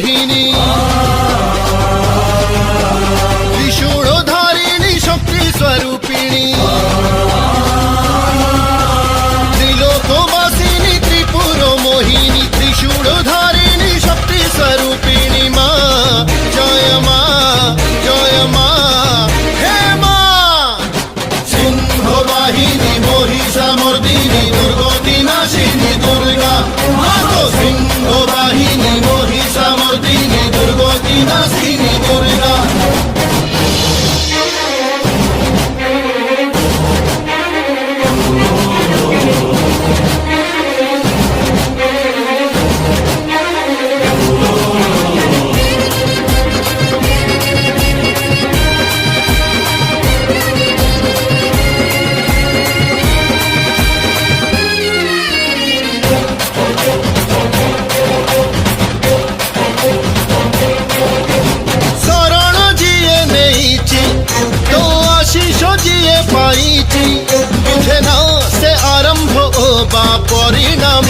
মোহিনী, ত্রিশূলধারিণী শক্তি স্বরূপিণী, ত্রিলোকবাসিনী ত্রিপুর মোহিনী, ত্রিশূলধারিণী শক্তি স্বরূপিণী মা, জয় মা, জয় মা, হে মা। সিংহবাহিনী মহিষামর্দিনী দুর্গতি নাশিনী দুর্গা মাগো, সিংহবাহিনী মহিষামর্দিনী দুর্গতি নাশিনী দুর্গা। পাইছি বুঝে না সে আরম্ভ বা পরিণাম।